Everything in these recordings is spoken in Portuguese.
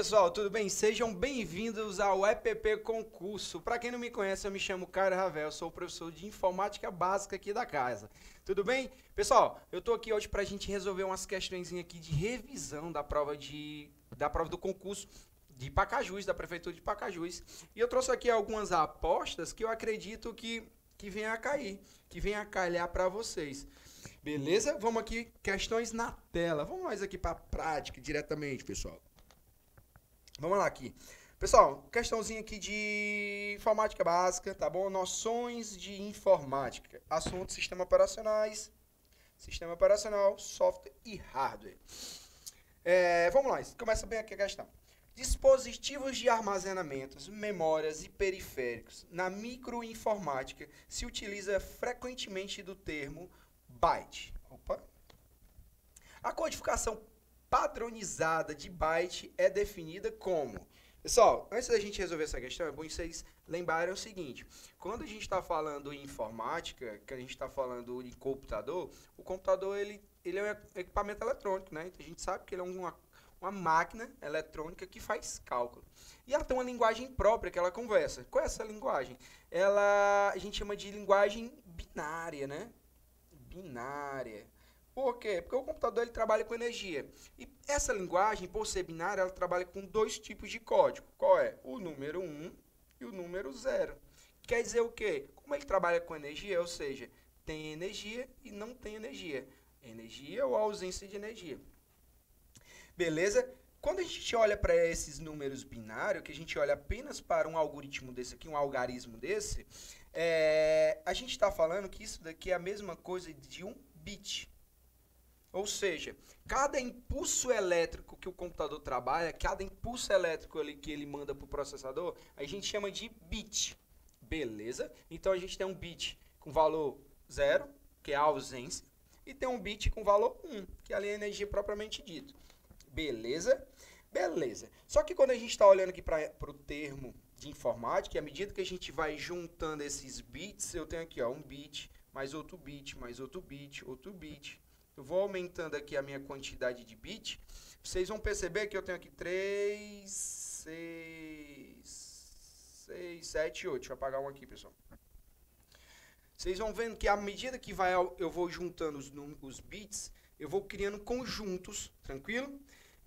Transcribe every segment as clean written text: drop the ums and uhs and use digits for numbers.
pessoal, tudo bem? Sejam bem-vindos ao EPP Concurso. Para quem não me conhece, eu me chamo Caio Ravel, sou professor de informática básica aqui da casa. Tudo bem? Pessoal, eu tô aqui hoje para a gente resolver umas questões aqui de revisão da prova do concurso de Pacajus, da Prefeitura de Pacajus. E eu trouxe aqui algumas apostas que eu acredito que venha a cair, que venha a calhar para vocês. Beleza? Vamos aqui, questões na tela. Vamos mais aqui para a prática diretamente, pessoal. Vamos lá aqui. Pessoal, questãozinha aqui de informática básica, tá bom? Noções de informática. Assuntos sistema operacional, software e hardware. Vamos lá, começa bem aqui a questão. Dispositivos de armazenamentos, memórias e periféricos. Na microinformática se utiliza frequentemente do termo byte. A codificação padronizada de byte é definida como... Pessoal, antes da gente resolver essa questão, é bom vocês lembrarem o seguinte. Quando a gente está falando em informática, que a gente está falando em computador, o computador ele é um equipamento eletrônico, né? Então, a gente sabe que ele é uma máquina eletrônica que faz cálculo. E ela tem uma linguagem própria que ela conversa. Qual é essa linguagem? A gente chama de linguagem binária, né? Binária. Por quê? Porque o computador ele trabalha com energia. E essa linguagem, por ser binária, ela trabalha com dois tipos de código. Qual é? O número 1 e o número 0. Quer dizer o quê? Como ele trabalha com energia, ou seja, tem energia e não tem energia. Energia ou ausência de energia. Beleza? Quando a gente olha para esses números binários, que a gente olha apenas para um algoritmo desse aqui, um algarismo desse, a gente está falando que isso daqui é a mesma coisa de um bit. Ou seja, cada impulso elétrico que o computador trabalha, cada impulso elétrico que ele manda para o processador, a gente chama de bit. Beleza? Então, a gente tem um bit com valor 0, que é a ausência, e tem um bit com valor 1, que é a energia propriamente dita. Beleza? Beleza. Só que quando a gente está olhando aqui para o termo de informática, à medida que a gente vai juntando esses bits, eu tenho aqui ó, um bit, mais outro bit, mais outro bit, outro bit. Eu vou aumentando aqui a minha quantidade de bit. Vocês vão perceber que eu tenho aqui 3, 6, 7, 8. Deixa eu apagar um aqui, pessoal. Vocês vão vendo que à medida que eu vou juntando os bits, eu vou criando conjuntos, tranquilo?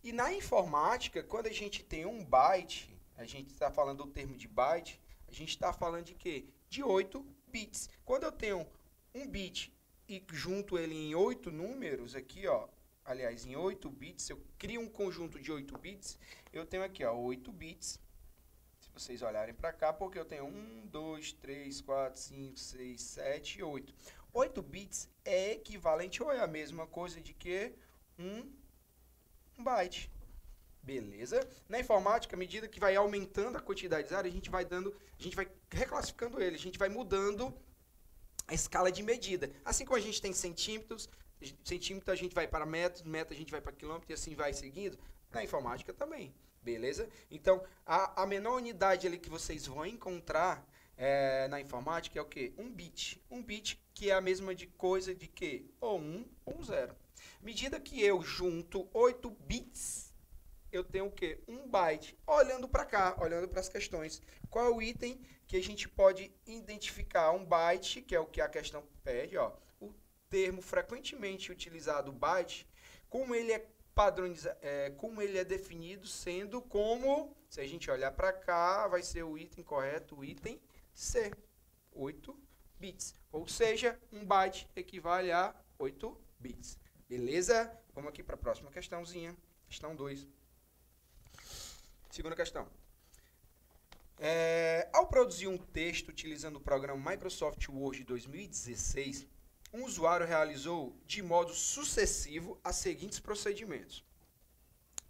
E na informática, quando a gente tem um byte, a gente está falando do termo de byte, a gente está falando de quê? De 8 bits. Quando eu tenho um bit e junto ele em 8 números aqui, ó, aliás, em 8 bits, eu crio um conjunto de 8 bits, eu tenho aqui, ó, 8 bits, se vocês olharem para cá, porque eu tenho 1, 2, 3, 4, 5, 6, 7 e 8. 8 bits é equivalente ou é a mesma coisa de que um byte. Beleza? Na informática, à medida que vai aumentando a quantidade de áreas, a gente vai reclassificando ele, a gente vai mudando a escala de medida. Assim como a gente tem centímetros, centímetro a gente vai para metros, metro a gente vai para quilômetro e assim vai seguindo, na informática também. Beleza? Então, a menor unidade ali que vocês vão encontrar na informática é o quê? Um bit. Um bit que é a mesma coisa de quê? Ou 1 ou 0. À medida que eu junto 8 bits, eu tenho o quê? Um byte. Olhando para cá, olhando para as questões. Qual é o item que a gente pode identificar? Um byte, que é o que a questão pede, ó. O termo frequentemente utilizado, byte, como ele é padronizado, como ele é definido, sendo como, se a gente olhar para cá, vai ser o item correto, o item C, 8 bits. Ou seja, um byte equivale a 8 bits. Beleza? Vamos aqui para a próxima questãozinha. Questão 2. Segunda questão. Ao produzir um texto utilizando o programa Microsoft Word 2016, um usuário realizou de modo sucessivo os seguintes procedimentos.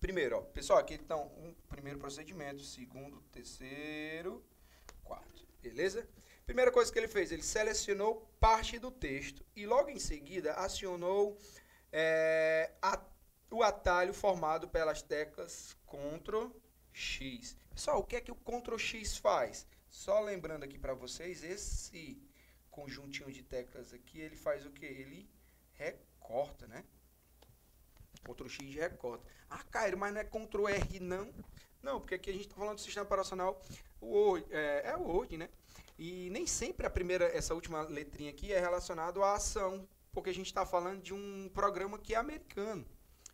Primeiro, ó, pessoal, aqui estão um primeiro procedimento, segundo, terceiro, quarto. Beleza? Primeira coisa que ele fez, ele selecionou parte do texto e logo em seguida acionou o atalho formado pelas teclas Ctrl X. Pessoal, o que é que o Ctrl X faz? Só lembrando aqui para vocês, esse conjuntinho de teclas aqui, ele faz o que? Ele recorta, né? Ctrl X recorta. Ah, Caio, mas não é Ctrl R não? Não, porque aqui a gente está falando do sistema operacional Word, o Word, né? E nem sempre essa última letrinha aqui é relacionada à ação, porque a gente está falando de um programa que é americano.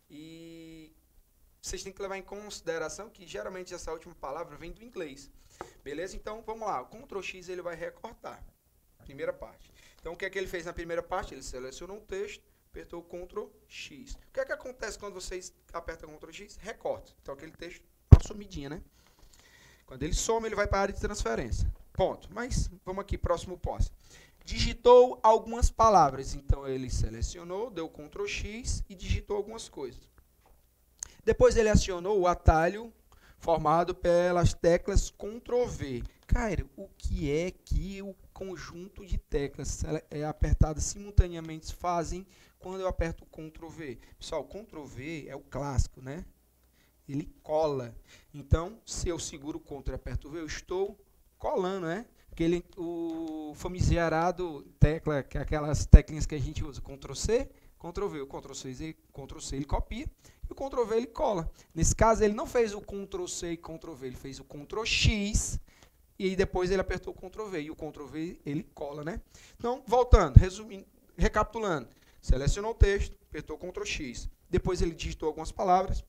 E vocês têm que levar em consideração que geralmente essa última palavra vem do inglês. Beleza? Então, vamos lá. O Ctrl X ele vai recortar. Primeira parte. Então, o que é que ele fez na primeira parte? Ele selecionou o texto, apertou o Ctrl X. O que é que acontece quando vocês apertam Ctrl X? Recorta. Então, aquele texto dá uma sumidinha, né? Quando ele some, ele vai para a área de transferência. Ponto. Mas, vamos aqui, próximo passo. Digitou algumas palavras. Então, ele selecionou, deu Ctrl X e digitou algumas coisas. Depois, ele acionou o atalho formado pelas teclas Ctrl V. Cara, o que é que o conjunto de teclas apertadas simultaneamente fazem quando eu aperto o Ctrl V? Pessoal, Ctrl V é o clássico, né? Ele cola. Então, se eu seguro o Ctrl e aperto o V, eu estou colando, né? O famigerado tecla, aquelas teclinhas que a gente usa, Ctrl C, Ctrl V. O Ctrl C ele copia e o Ctrl V ele cola. Nesse caso, ele não fez o Ctrl C e Ctrl V, ele fez o Ctrl X e depois ele apertou o Ctrl V. E o Ctrl V ele cola, né? Então, voltando, resumindo, recapitulando. Selecionou o texto, apertou o Ctrl X. Depois ele digitou algumas palavras.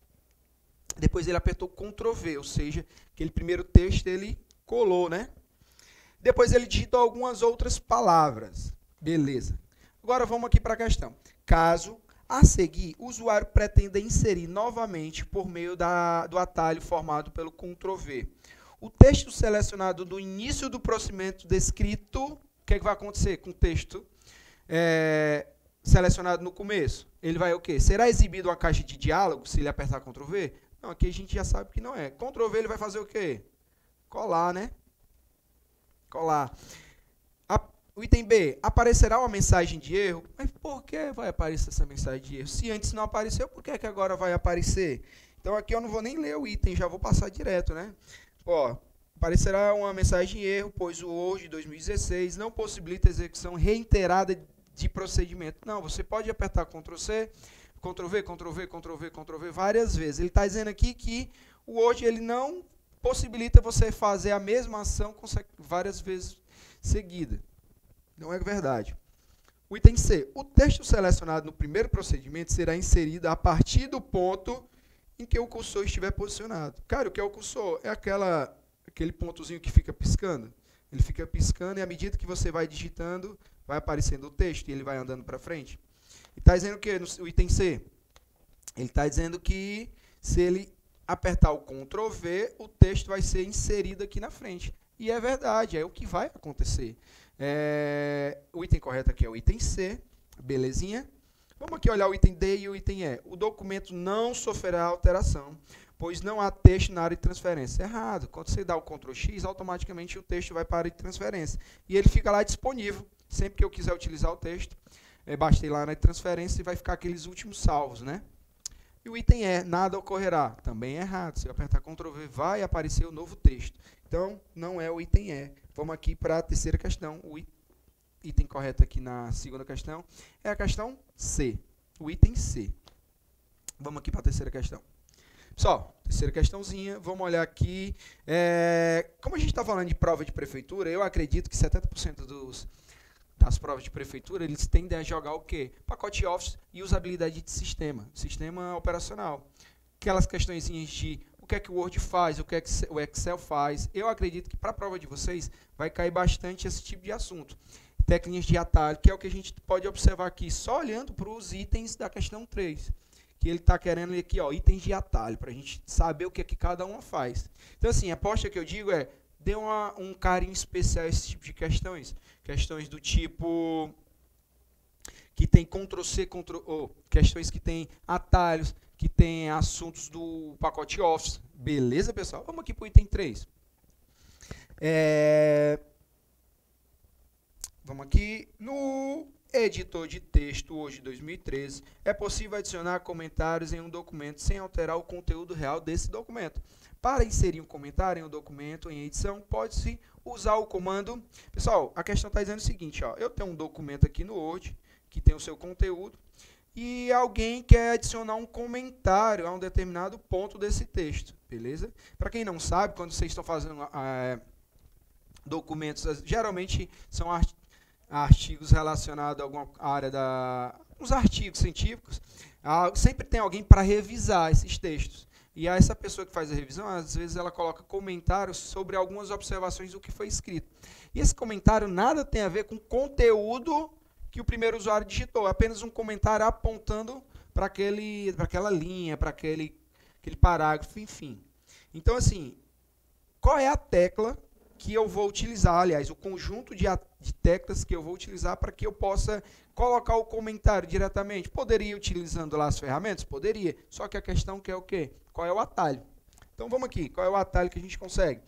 Depois ele apertou o Ctrl V, ou seja, aquele primeiro texto ele colou, né? Depois ele digitou algumas outras palavras. Beleza. Agora vamos aqui para a questão. Caso, a seguir, o usuário pretenda inserir novamente por meio do atalho formado pelo Ctrl V o texto selecionado no início do procedimento descrito, o que vai acontecer com o texto selecionado no começo? Ele vai o quê? Será exibido uma caixa de diálogo se ele apertar Ctrl V? Não, aqui a gente já sabe que não é. Ctrl V ele vai fazer o quê? Colar, né? Colar. O item B, aparecerá uma mensagem de erro? Mas por que vai aparecer essa mensagem de erro? Se antes não apareceu, por que é que agora vai aparecer? Então aqui eu não vou nem ler o item, já vou passar direto, né? Ó, aparecerá uma mensagem de erro, pois o Word 2016 não possibilita a execução reiterada de procedimento. Não, você pode apertar Ctrl C, Ctrl V, Ctrl V, Ctrl V, Ctrl V várias vezes. Ele está dizendo aqui que o Word ele não possibilita você fazer a mesma ação várias vezes seguida. Não é verdade. O item C. O texto selecionado no primeiro procedimento será inserido a partir do ponto em que o cursor estiver posicionado. Cara, o que é o cursor? É aquele pontozinho que fica piscando. Ele fica piscando e à medida que você vai digitando, vai aparecendo o texto e ele vai andando para frente. E está dizendo o quê? No item C. Ele está dizendo que se ele apertar o Ctrl V, o texto vai ser inserido aqui na frente. E é verdade, é o que vai acontecer. O item correto aqui é o item C, belezinha? Vamos aqui olhar o item D e o item E. O documento não sofrerá alteração, pois não há texto na área de transferência. Errado. Quando você dá o Ctrl X, automaticamente o texto vai para a área de transferência. E ele fica lá disponível. Sempre que eu quiser utilizar o texto, basta ir lá na transferência e vai ficar aqueles últimos salvos, né? E o item E, nada ocorrerá. Também é errado. Se eu apertar Ctrl V, vai aparecer o novo texto. Então, não é o item E. Vamos aqui para a terceira questão. O item correto aqui na segunda questão é a questão C. O item C. Vamos aqui para a terceira questão. Pessoal, terceira questãozinha. Vamos olhar aqui. Como a gente está falando de prova de prefeitura, eu acredito que 70% das provas de prefeitura, eles tendem a jogar o quê? Pacote Office e usabilidade de sistema operacional. Aquelas questõezinhas de o que é que o Word faz, o que é que o Excel faz. Eu acredito que para a prova de vocês vai cair bastante esse tipo de assunto. Teclinhas de atalho, que é o que a gente pode observar aqui, só olhando para os itens da questão 3. Que ele está querendo aqui, ó, itens de atalho, para a gente saber o que é que cada uma faz. Então, assim, a aposta que eu digo dê um carinho especial a esse tipo de questões. Questões do tipo que tem Ctrl-C, questões que tem atalhos, que tem assuntos do pacote Office. Beleza, pessoal? Vamos aqui para o item 3. Vamos aqui no editor de texto, hoje 2013, é possível adicionar comentários em um documento sem alterar o conteúdo real desse documento. Para inserir um comentário em um documento em edição, pode-se usar o comando... Pessoal, a questão está dizendo o seguinte, ó, eu tenho um documento aqui no Word, que tem o seu conteúdo, e alguém quer adicionar um comentário a um determinado ponto desse texto. beleza? Para quem não sabe, quando vocês estão fazendo documentos, geralmente são artigos relacionados a alguma área uns artigos científicos, sempre tem alguém para revisar esses textos. E essa pessoa que faz a revisão, às vezes ela coloca comentários sobre algumas observações do que foi escrito. E esse comentário nada tem a ver com o conteúdo que o primeiro usuário digitou, é apenas um comentário apontando para aquela linha, para aquele parágrafo, enfim. Então, assim, qual é a tecla que eu vou utilizar, aliás, o conjunto de teclas que eu vou utilizar para que eu possa colocar o comentário diretamente? Poderia ir utilizando lá as ferramentas? Poderia, só que a questão que é o quê? Qual é o atalho? Então vamos aqui, qual é o atalho que a gente consegue?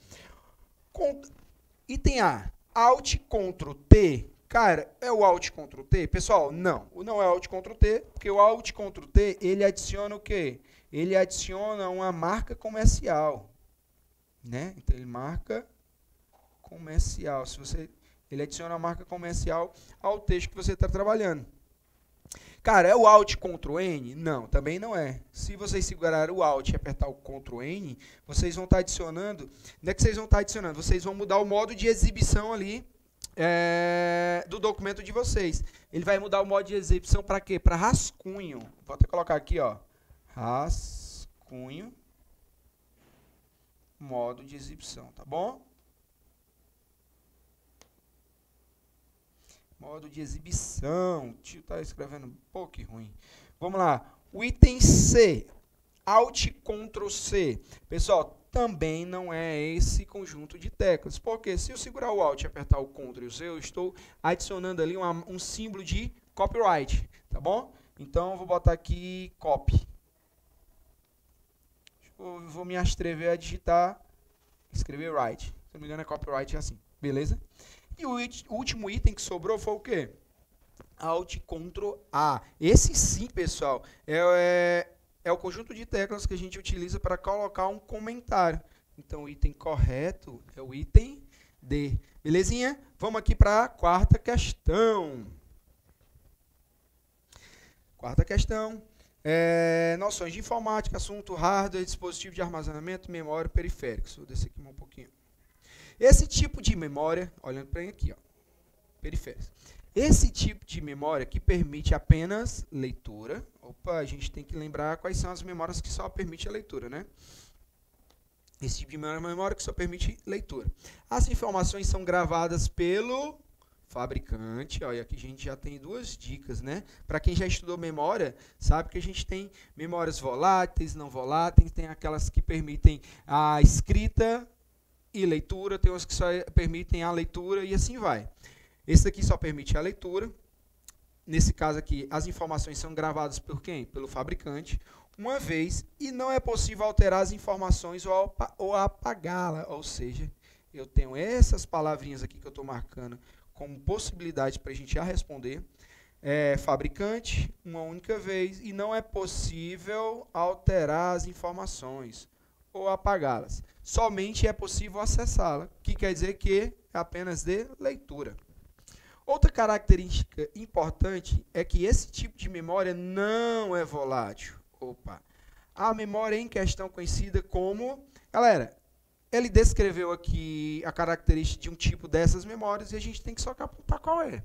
Item A, Alt Ctrl T. Cara, é o Alt Ctrl T? Pessoal, não é Alt Ctrl T, porque o Alt Ctrl T, ele adiciona o quê? Ele adiciona uma marca comercial, né? Então ele marca comercial. Ele adiciona a marca comercial ao texto que você está trabalhando. Cara, é o Alt Ctrl N? Não, também não é. Se vocês segurar o Alt e apertar o Ctrl N, vocês vão estar adicionando. Não é que vocês vão estar adicionando, vocês vão mudar o modo de exibição ali do documento de vocês. Ele vai mudar o modo de exibição para quê? Para rascunho. Vou até colocar aqui, ó. Rascunho. Modo de exibição, tá bom? Modo de exibição. O tio está escrevendo um pouco que ruim. Vamos lá. O item C. Alt Ctrl C. Pessoal, também não é esse conjunto de teclas. Porque se eu segurar o Alt e apertar o Ctrl e o C, eu estou adicionando ali um símbolo de copyright. Tá bom? Então, eu vou botar aqui copy. Eu vou me atrever a digitar, escrever write. Se não me engano, é copyright, é assim. Beleza? E o último item que sobrou foi o quê? Alt Ctrl A. Esse sim, pessoal, é o conjunto de teclas que a gente utiliza para colocar um comentário. Então, o item correto é o item D. Belezinha? Vamos aqui para a quarta questão. Quarta questão. Noções de informática, assunto hardware, dispositivo de armazenamento, memória, periféricos. Vou descer aqui um pouquinho. Esse tipo de memória, olhando para aqui, ó, periféricos. Esse tipo de memória que permite apenas leitura. Opa, a gente tem que lembrar quais são as memórias que só permitem a leitura, né? Esse tipo de memória que só permite leitura. As informações são gravadas pelo fabricante. Olha, aqui a gente já tem duas dicas, né? Para quem já estudou memória, sabe que a gente tem memórias voláteis, não voláteis, tem aquelas que permitem a escrita e leitura, tem umas que só permitem a leitura e assim vai. Esse aqui só permite a leitura. Nesse caso aqui, as informações são gravadas por quem? Pelo fabricante, uma vez, e não é possível alterar as informações ou apagá-la. Ou seja, eu tenho essas palavrinhas aqui que eu estou marcando como possibilidade para a gente já responder. Fabricante, uma única vez, e não é possível alterar as informações ou apagá-las. Somente é possível acessá-la, que quer dizer que é apenas de leitura. Outra característica importante é que esse tipo de memória não é volátil. Opa! A memória em questão conhecida como... Galera, ele descreveu aqui a característica de um tipo dessas memórias e a gente tem que só apontar qual é.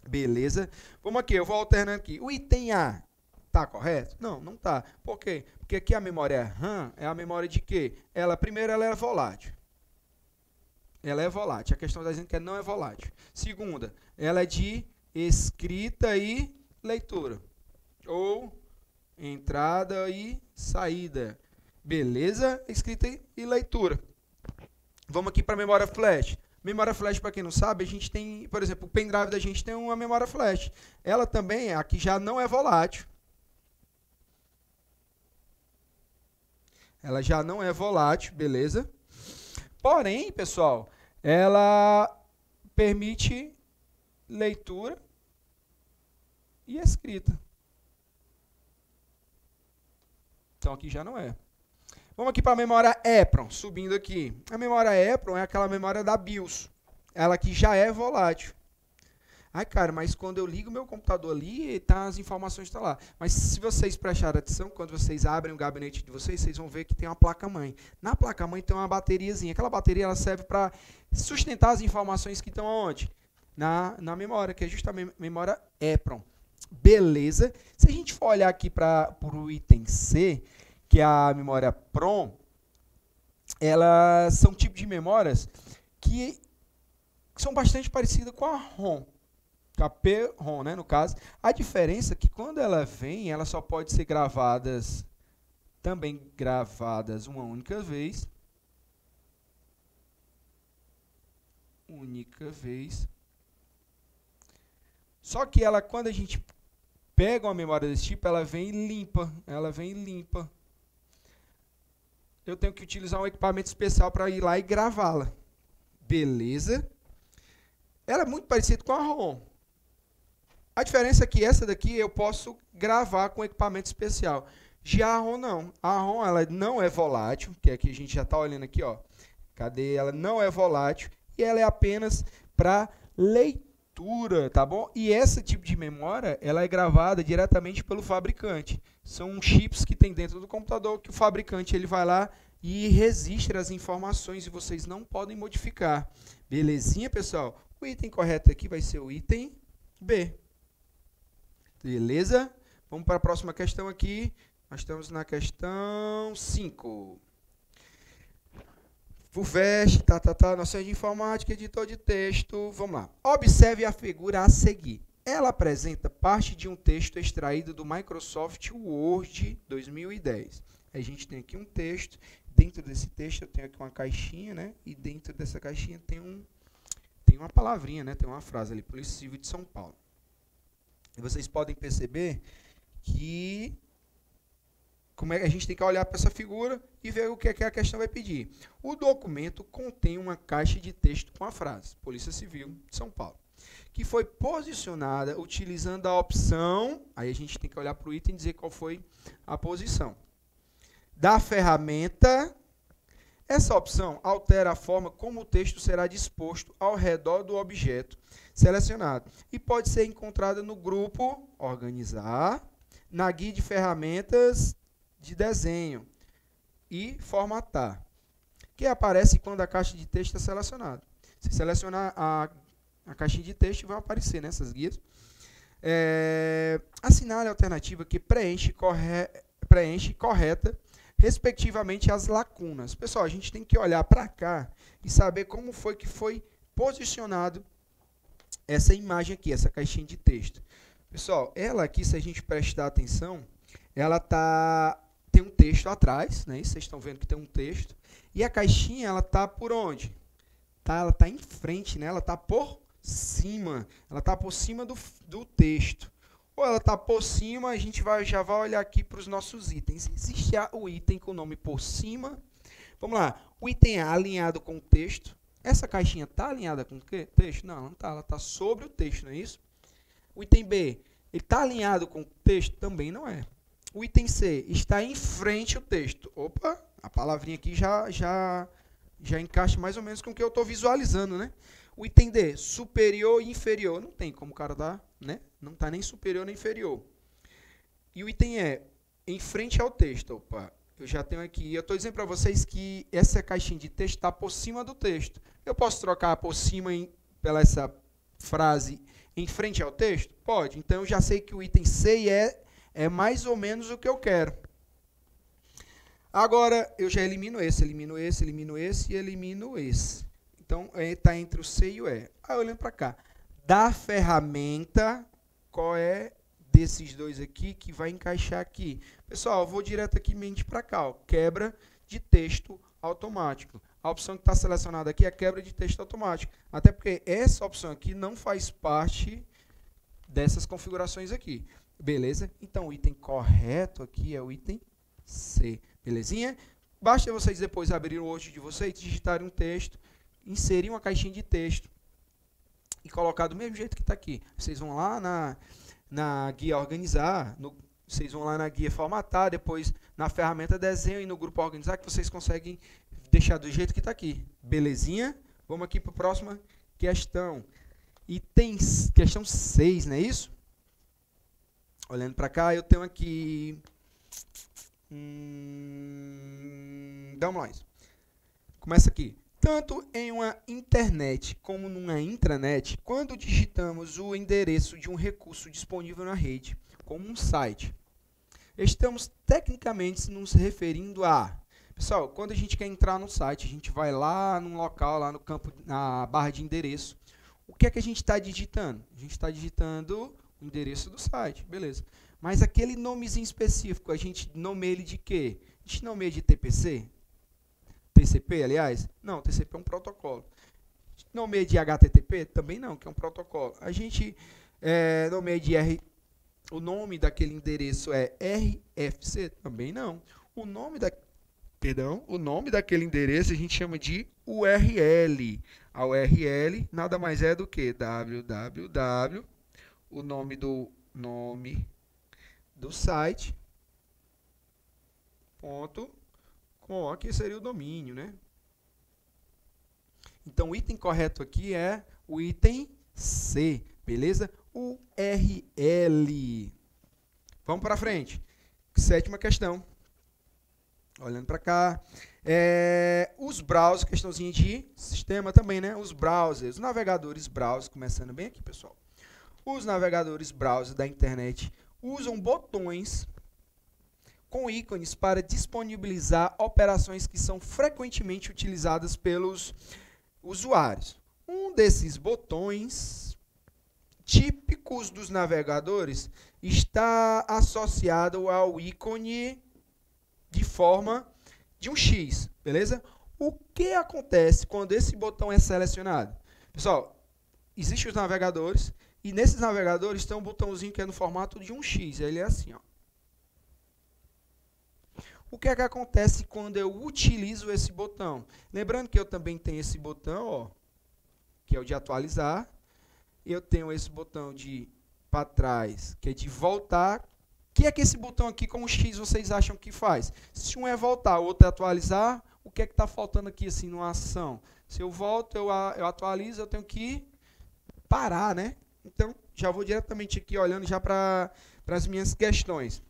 Beleza? Vamos aqui, eu vou alternando aqui. O item A está correto? Não, não está. Por quê? Porque aqui a memória RAM é a memória de quê? Primeiro, ela é volátil. Ela é volátil. A questão está dizendo que ela não é volátil. Segunda, ela é de escrita e leitura. Ou entrada e saída. Beleza? Escrita e leitura. Vamos aqui para a memória flash. Memória flash, para quem não sabe, a gente tem, por exemplo, o pendrive da gente tem uma memória flash. Ela também, aqui já não é volátil. Ela já não é volátil, beleza? Porém, pessoal, ela permite leitura e escrita. Então, aqui já não é. Vamos aqui para a memória EPROM, subindo aqui. A memória EPROM é aquela memória da BIOS. Ela aqui já é volátil. Ai, cara, mas quando eu ligo meu computador ali, tá, as informações estão lá. Mas se vocês prestarem atenção, quando vocês abrem o gabinete de vocês, vocês vão ver que tem uma placa-mãe. Na placa-mãe tem uma bateriazinha. Aquela bateria ela serve para sustentar as informações que estão onde? Na memória, que é justamente a memória EPROM. Beleza? Se a gente for olhar aqui para o item C, que é a memória PROM, elas são tipos de memórias que são bastante parecidas com a ROM. A PROM, né, no caso. A diferença é que quando ela vem, ela só pode ser gravadas, também gravadas uma única vez. Só que ela, quando a gente pega uma memória desse tipo, ela vem limpa. Eu tenho que utilizar um equipamento especial para ir lá e gravá-la. Beleza? Ela é muito parecida com a ROM. A diferença é que essa daqui eu posso gravar com equipamento especial. Já a ROM não. A ROM ela não é volátil, que aqui a gente já está olhando aqui, ó. Cadê? Ela não é volátil e ela é apenas para leitura, tá bom? E esse tipo de memória, ela é gravada diretamente pelo fabricante. São chips que tem dentro do computador que o fabricante ele vai lá e registra as informações e vocês não podem modificar. Belezinha, pessoal? O item correto aqui vai ser o item B. Beleza? Vamos para a próxima questão aqui. Nós estamos na questão 5. FUVEST, noção de informática, editor de texto. Vamos lá. Observe a figura a seguir. Ela apresenta parte de um texto extraído do Microsoft Word 2010. A gente tem aqui um texto. Dentro desse texto eu tenho aqui uma caixinha, né? E dentro dessa caixinha tem uma palavrinha, né? Tem uma frase ali, Polícia Civil de São Paulo. E vocês podem perceber que como é que a gente tem que olhar para essa figura e ver o que é que a questão vai pedir. O documento contém uma caixa de texto com a frase Polícia Civil de São Paulo, que foi posicionada utilizando a opção, aí a gente tem que olhar para o item e dizer qual foi a posição, da ferramenta. Essa opção altera a forma como o texto será disposto ao redor do objeto selecionado e pode ser encontrada no grupo Organizar, na guia de ferramentas de desenho e formatar, que aparece quando a caixa de texto é selecionada. Se selecionar a caixinha de texto, vai aparecer nessas guias. Assinale a alternativa que preenche correta respectivamente as lacunas. Pessoal, a gente tem que olhar para cá e saber como foi que foi posicionado essa imagem aqui, essa caixinha de texto. Pessoal, ela aqui, se a gente prestar atenção, ela tem um texto atrás, né? Vocês estão vendo que tem um texto. E a caixinha, ela está por onde? Ela está em frente, né? Ela está por cima. Ela está por cima do texto. Ou ela está por cima, a gente já vai olhar aqui para os nossos itens. Existe o item com o nome por cima. Vamos lá. O item A alinhado com o texto. Essa caixinha está alinhada com o texto? Não, não está. Ela está sobre o texto, não é isso? O item B, ele está alinhado com o texto? Também não é. O item C, está em frente ao texto. Opa, a palavrinha aqui já encaixa mais ou menos com o que eu estou visualizando, né? O item D, superior e inferior. Não tem como o cara dar, né? Não está nem superior nem inferior. E o item E, em frente ao texto. Opa, eu já tenho aqui. Eu estou dizendo para vocês que essa caixinha de texto está por cima do texto. Eu posso trocar por cima pela essa frase em frente ao texto? Pode. Então, eu já sei que o item C e E é mais ou menos o que eu quero. Agora, eu já elimino esse e elimino esse. Então, está entre o C e o E. Aí, olhando para cá. Da ferramenta, qual é desses dois aqui que vai encaixar aqui? Pessoal, eu vou diretamente para cá. Ó, quebra de texto automático. A opção que está selecionada aqui é quebra de texto automático. Até porque essa opção aqui não faz parte dessas configurações aqui. Beleza? Então, o item correto aqui é o item C. Belezinha? Basta vocês depois abrirem o Word de vocês, digitarem um texto, inserir uma caixinha de texto e colocar do mesmo jeito que está aqui. Vocês vão lá na guia Organizar, vocês vão lá na guia Formatar, depois na ferramenta Desenho e no grupo Organizar, que vocês conseguem deixar do jeito que está aqui. Belezinha? Vamos aqui para a próxima questão. Item, questão 6, não é isso? Olhando para cá, eu tenho aqui... vamos lá. Começa aqui. Tanto em uma internet como numa intranet, quando digitamos o endereço de um recurso disponível na rede, como um site, estamos tecnicamente nos referindo a... Pessoal, quando a gente quer entrar no site, a gente vai lá num local, lá no campo, na barra de endereço. O que é que a gente está digitando? A gente está digitando o endereço do site, beleza. Mas aquele nomezinho específico, a gente nomeia ele de quê? A gente nomeia de TPC? TCP, aliás? Não, TCP é um protocolo. A gente nomeia de HTTP? Também não, que é um protocolo. A gente nomeia de o nome daquele endereço é RFC? Também não. O nome daquele endereço a gente chama de URL. A URL nada mais é do que www, o nome do site, .com, aqui seria o domínio, né? Então, o item correto aqui é o item C, beleza? URL. Vamos para frente. 7ª questão. Olhando para cá. Os browsers, questãozinha de sistema também, né? Os browsers, os navegadores browser, começando bem aqui, pessoal. Os navegadores browser da internet usam botões com ícones para disponibilizar operações que são frequentemente utilizadas pelos usuários. Um desses botões típicos dos navegadores está associado ao ícone de forma de um X, beleza? O que acontece quando esse botão é selecionado? Pessoal, existem os navegadores e nesses navegadores tem um botãozinho que é no formato de um X, ele é assim, ó. O que é que acontece quando eu utilizo esse botão? Lembrando que eu também tenho esse botão, ó, que é o de atualizar. Eu tenho esse botão de para trás, que é de voltar. O que é que esse botão aqui com o X vocês acham que faz? Se um é voltar, o outro é atualizar, o que é que está faltando aqui assim numa ação? Se eu volto, eu atualizo, eu tenho que parar, né? Então, já vou diretamente aqui olhando já para as minhas questões.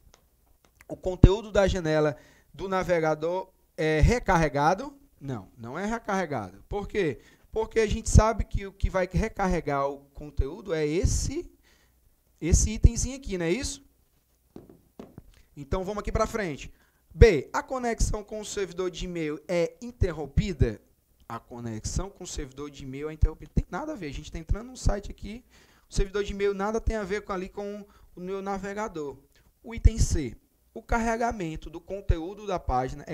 O conteúdo da janela do navegador é recarregado? Não, não é recarregado. Por quê? Porque a gente sabe que o que vai recarregar o conteúdo é esse itemzinho aqui, não é isso? Então, vamos aqui para frente. B, a conexão com o servidor de e-mail é interrompida? A conexão com o servidor de e-mail é interrompida. Tem nada a ver, a gente está entrando num site aqui, o servidor de e-mail nada tem a ver com o meu navegador. O item C, o carregamento do conteúdo da página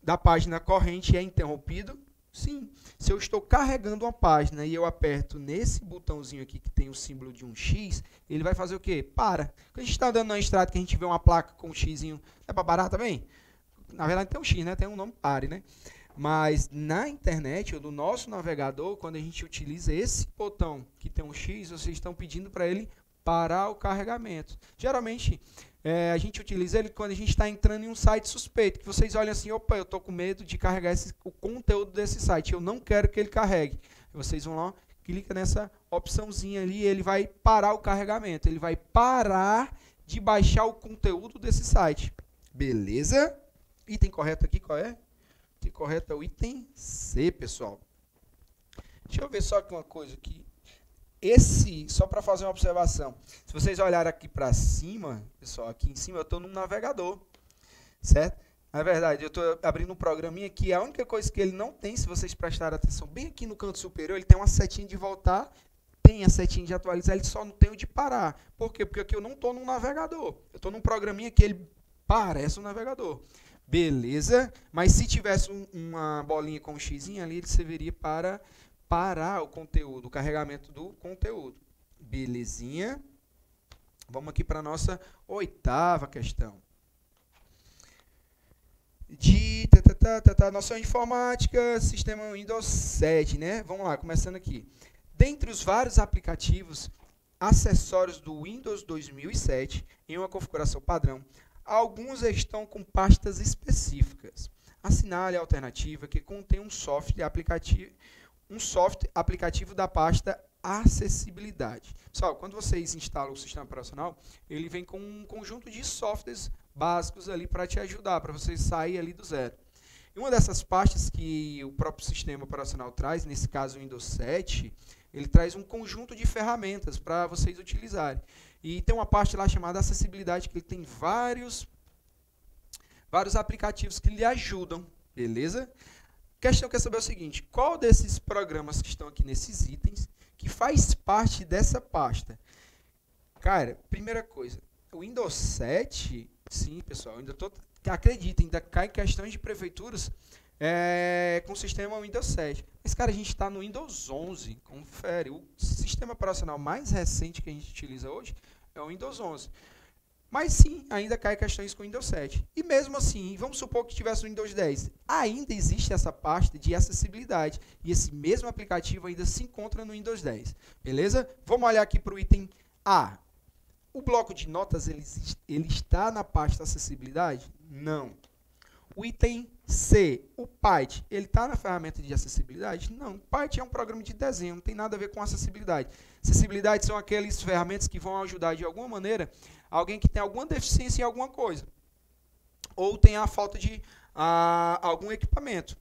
da página corrente é interrompido? Sim. Se eu estou carregando uma página e eu aperto nesse botãozinho aqui que tem o símbolo de um X, ele vai fazer o quê? Para. Quando a gente está andando na estrada que a gente vê uma placa com um Xzinho, é para parar também? Na verdade tem um X, né? Tem um nome pare, né? Mas na internet, ou no nosso navegador, quando a gente utiliza esse botão que tem um X, vocês estão pedindo para ele parar o carregamento. Geralmente, a gente utiliza ele quando a gente está entrando em um site suspeito, que vocês olham assim, opa, eu estou com medo de carregar o conteúdo desse site, eu não quero que ele carregue. Vocês vão lá, clica nessa opçãozinha ali, ele vai parar o carregamento, ele vai parar de baixar o conteúdo desse site. Beleza? Item correto aqui, qual é? O item correto é o item C, pessoal. Deixa eu ver só aqui uma coisa aqui. Só para fazer uma observação, se vocês olharem aqui para cima, pessoal, aqui em cima eu estou num navegador, certo? Na verdade, eu estou abrindo um programinha que a única coisa que ele não tem, se vocês prestarem atenção, bem aqui no canto superior, ele tem uma setinha de voltar, tem a setinha de atualizar, ele só não tem o de parar. Por quê? Porque aqui eu não estou num navegador, eu estou num programinha que ele parece um navegador. Beleza? Mas se tivesse uma bolinha com um xizinho ali, ele serviria para parar o conteúdo, o carregamento do conteúdo. Belezinha? Vamos aqui para a nossa 8ª questão. Noção informática, sistema Windows 7, né? Vamos lá, começando aqui. Dentre os vários aplicativos acessórios do Windows 2007, em uma configuração padrão, alguns estão com pastas específicas. Assinale a alternativa que contém um software aplicativo um software aplicativo da pasta acessibilidade. Pessoal, quando vocês instalam o sistema operacional, ele vem com um conjunto de softwares básicos ali para te ajudar, para você sair ali do zero. E uma dessas pastas que o próprio sistema operacional traz, nesse caso o Windows 7, ele traz um conjunto de ferramentas para vocês utilizarem. E tem uma parte lá chamada acessibilidade, que ele tem vários aplicativos que lhe ajudam, beleza? A questão que eu quero saber é o seguinte, qual desses programas que estão aqui nesses itens que faz parte dessa pasta? Cara, primeira coisa, o Windows 7, sim, pessoal, acreditem, ainda cai questões de prefeituras com o sistema Windows 7. Mas, cara, a gente está no Windows 11, confere. O sistema operacional mais recente que a gente utiliza hoje é o Windows 11. Mas, sim, ainda cai questões com o Windows 7. E mesmo assim, vamos supor que tivesse o Windows 10. Ainda existe essa pasta de acessibilidade. E esse mesmo aplicativo ainda se encontra no Windows 10. Beleza? Vamos olhar aqui para o item A. O bloco de notas, ele está na pasta acessibilidade? Não. O item C, o Paint, ele está na ferramenta de acessibilidade? Não. O Paint é um programa de desenho, não tem nada a ver com acessibilidade. Acessibilidade são aquelas ferramentas que vão ajudar de alguma maneira alguém que tem alguma deficiência em alguma coisa. Ou tem a falta de algum equipamento.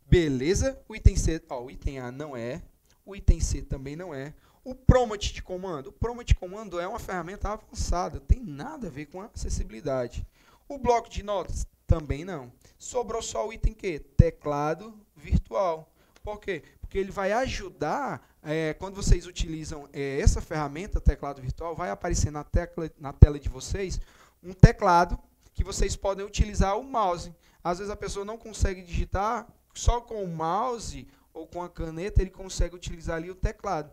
Beleza? O item C, o item A não é. O item C também não é. O Prompt de comando. O Prompt de comando é uma ferramenta avançada, tem nada a ver com acessibilidade. O bloco de notas também não. Sobrou só o item que? Teclado virtual. Por quê? Porque ele vai ajudar, quando vocês utilizam essa ferramenta, teclado virtual, vai aparecer na tela de vocês um teclado que vocês podem utilizar o mouse. Às vezes a pessoa não consegue digitar, só com o mouse ou com a caneta ele consegue utilizar ali o teclado.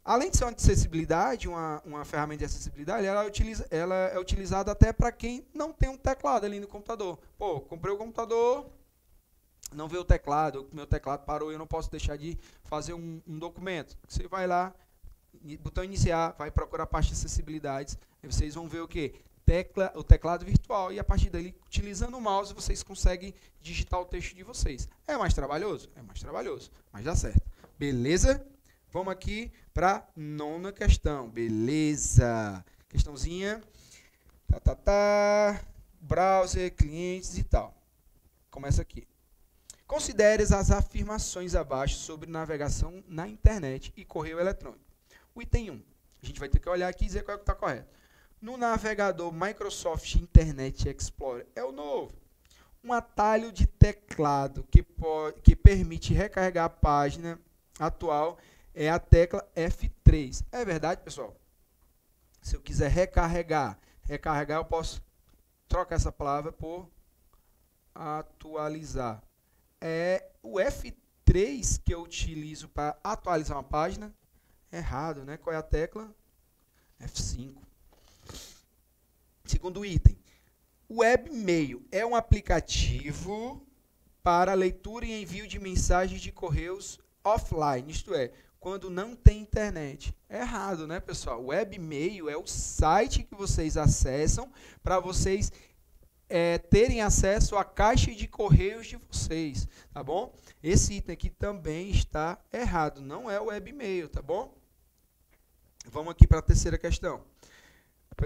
Além de ser uma acessibilidade, uma ferramenta de acessibilidade, ela é utilizada até para quem não tem um teclado ali no computador. Pô, comprei o computador, não vê o teclado, meu teclado parou, eu não posso deixar de fazer um documento. Você vai lá, botão iniciar, vai procurar a parte de acessibilidades, aí vocês vão ver o quê? O teclado virtual, e a partir dali, utilizando o mouse, vocês conseguem digitar o texto de vocês. É mais trabalhoso? É mais trabalhoso, mas dá certo. Beleza? Vamos aqui para a 9ª questão. Beleza. Questãozinha. Browser, clientes e tal. Começa aqui. Considere as afirmações abaixo sobre navegação na internet e correio eletrônico. O item 1. A gente vai ter que olhar aqui e dizer qual é que está correto. No navegador Microsoft Internet Explorer é o novo. Um atalho de teclado que permite recarregar a página atual é a tecla F3. É verdade, pessoal? Se eu quiser recarregar, eu posso trocar essa palavra por atualizar. É o F3 que eu utilizo para atualizar uma página. Errado, né? Qual é a tecla? F5. Segundo item. O Webmail é um aplicativo para leitura e envio de mensagens de correios offline, isto é, quando não tem internet. É errado, né, pessoal? O Webmail é o site que vocês acessam para vocês terem acesso à caixa de correios de vocês, tá bom? Esse item aqui também está errado, não é o Webmail, tá bom? Vamos aqui para a terceira questão.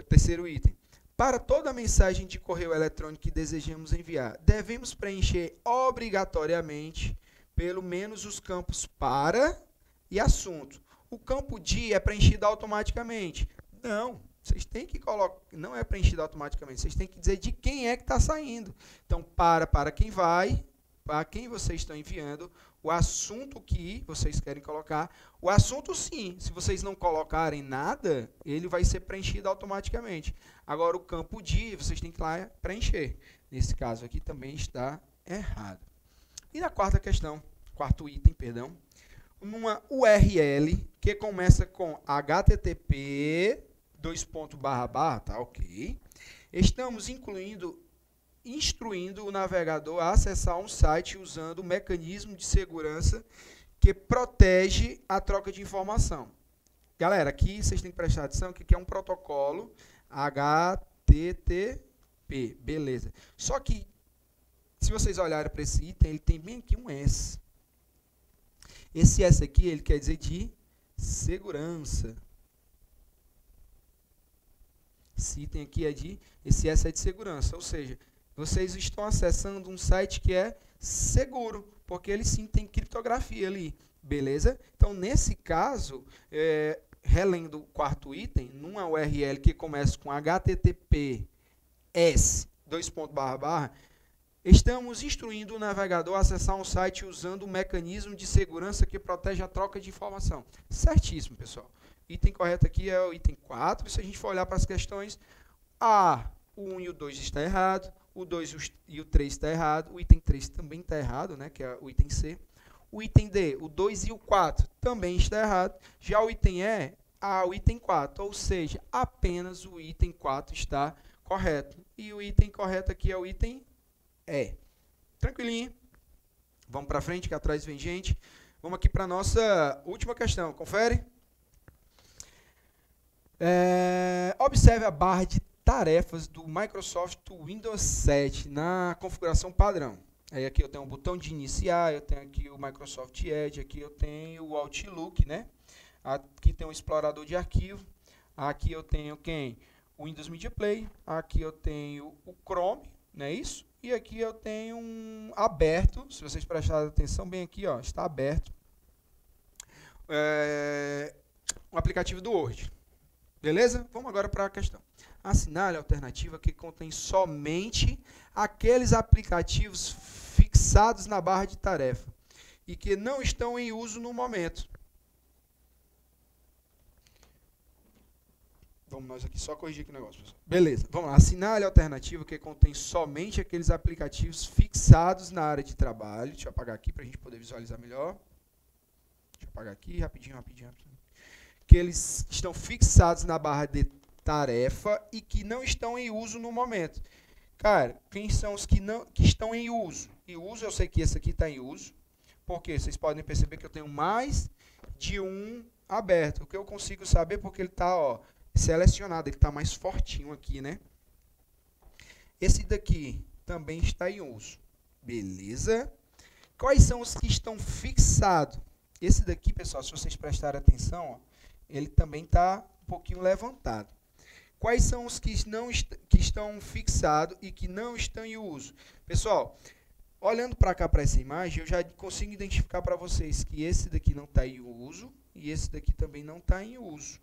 Terceiro item. Para toda mensagem de correio eletrônico que desejamos enviar, devemos preencher obrigatoriamente pelo menos os campos para e assunto. O campo de é preenchido automaticamente. Não, vocês têm que colocar, não é preenchido automaticamente, vocês têm que dizer de quem é que está saindo. Então, para quem vai, para quem vocês estão enviando, o assunto que vocês querem colocar. O assunto, sim, se vocês não colocarem nada, ele vai ser preenchido automaticamente. Agora, o campo de, vocês têm que ir lá preencher. Nesse caso aqui também está errado. E na quarta questão, quarto item, perdão, numa URL que começa com http tá ok. Estamos instruindo o navegador a acessar um site usando o mecanismo de segurança que protege a troca de informação. Galera, aqui vocês têm que prestar atenção que aqui é um protocolo HTTP, beleza. Só que, se vocês olharem para esse item, ele tem bem aqui um S. Esse S aqui, ele quer dizer de segurança. Esse item aqui esse S é de segurança, ou seja, vocês estão acessando um site que é seguro, porque ele sim tem criptografia ali, beleza? Então, nesse caso, relendo o quarto item, numa URL que começa com https, estamos instruindo o navegador a acessar um site usando um mecanismo de segurança que protege a troca de informação. Certíssimo, pessoal. Item correto aqui é o item 4. Se a gente for olhar para as questões, o 1 e o 2 está errado, o 2 e o 3 está errado, o item 3 também está errado, né, que é o item C. O item D, o 2 e o 4 também está errado. Já o item E, o item 4, ou seja, apenas o item 4 está correto. E o item correto aqui é o item E. Tranquilinho. Vamos para frente, que atrás vem gente. Vamos aqui para a nossa última questão. Confere. Observe a barra de tarefas do Microsoft Windows 7 na configuração padrão. Aí aqui eu tenho um botão de iniciar, eu tenho aqui o Microsoft Edge, aqui eu tenho o Outlook, né? Aqui tem um explorador de arquivo, aqui eu tenho quem? O Windows Media Player, aqui eu tenho o Chrome, não é isso? E aqui eu tenho um aberto, se vocês prestarem atenção bem aqui, ó, está aberto, o aplicativo do Word. Beleza? Vamos agora para a questão. Assinale a alternativa que contém somente aqueles aplicativos fixados na barra de tarefa e que não estão em uso no momento. Vamos nós aqui só corrigir aqui o negócio, pessoal. Beleza, vamos lá. Assinale a alternativa que contém somente aqueles aplicativos fixados na área de trabalho. Deixa eu apagar aqui para a gente poder visualizar melhor. Deixa eu apagar aqui, rapidinho. Que eles estão fixados na barra de tarefa e que não estão em uso no momento. Cara, quem são os que estão em uso? Em uso, eu sei que esse aqui está em uso, porque vocês podem perceber que eu tenho mais de um aberto. O que eu consigo saber porque ele está selecionado, ele está mais fortinho aqui, né? Esse daqui também está em uso. Beleza? Quais são os que estão fixados? Esse daqui, pessoal, se vocês prestarem atenção, ele também está um pouquinho levantado. Quais são os que estão fixados e que não estão em uso? Pessoal, olhando para cá, para essa imagem, eu já consigo identificar para vocês que esse daqui não está em uso e esse daqui também não está em uso.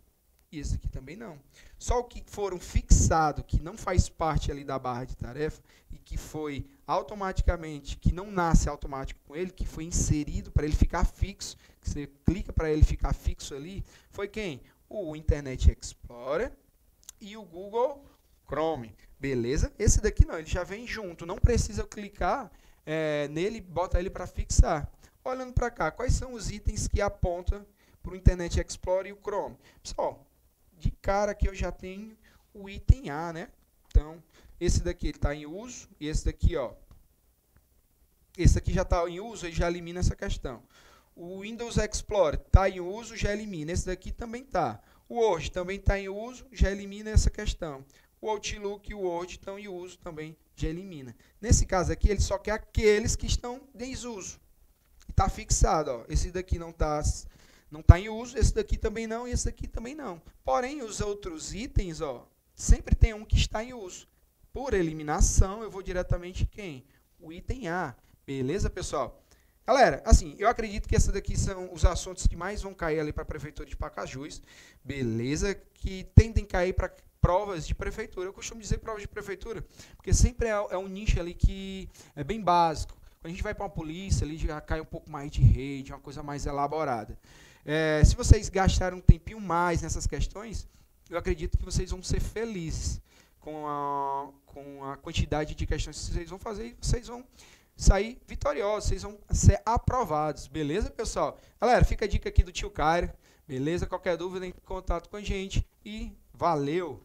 E esse aqui também não. Só o que foram fixados, que não faz parte ali da barra de tarefa e que foi automaticamente, que não nasce automático com ele, que foi inserido para ele ficar fixo, que você clica para ele ficar fixo ali, foi quem? O Internet Explorer e o Google Chrome. Beleza? Esse daqui não, ele já vem junto, não precisa clicar nele, bota ele para fixar. Olhando para cá, quais são os itens que apontam para o Internet Explorer e o Chrome? Pessoal, de cara aqui eu já tenho o item A, né? Então, esse daqui está em uso, e esse daqui, esse aqui já está em uso, ele já elimina essa questão. O Windows Explorer está em uso, já elimina. Esse daqui também está. O Word também está em uso, já elimina essa questão. O Outlook e o Word estão em uso, também já elimina. Nesse caso aqui, ele só quer aqueles que estão em desuso. Está fixado, esse daqui não está em uso, esse daqui também não e esse daqui também não. Porém, os outros itens, sempre tem um que está em uso. Por eliminação, eu vou diretamente quem? O item A. Beleza, pessoal? Galera, assim, eu acredito que esses daqui são os assuntos que mais vão cair ali para a Prefeitura de Pacajus. Beleza? Que tendem a cair para provas de prefeitura. Eu costumo dizer provas de prefeitura, porque sempre é um nicho ali que é bem básico. Quando a gente vai para uma polícia, ali já cai um pouco mais de rede, uma coisa mais elaborada. Se vocês gastarem um tempinho mais nessas questões, eu acredito que vocês vão ser felizes com a quantidade de questões que vocês vão fazer e vocês vão sair vitoriosos, vocês vão ser aprovados. Beleza, pessoal? Galera, fica a dica aqui do tio Cairo. Beleza? Qualquer dúvida, entre em contato com a gente e valeu!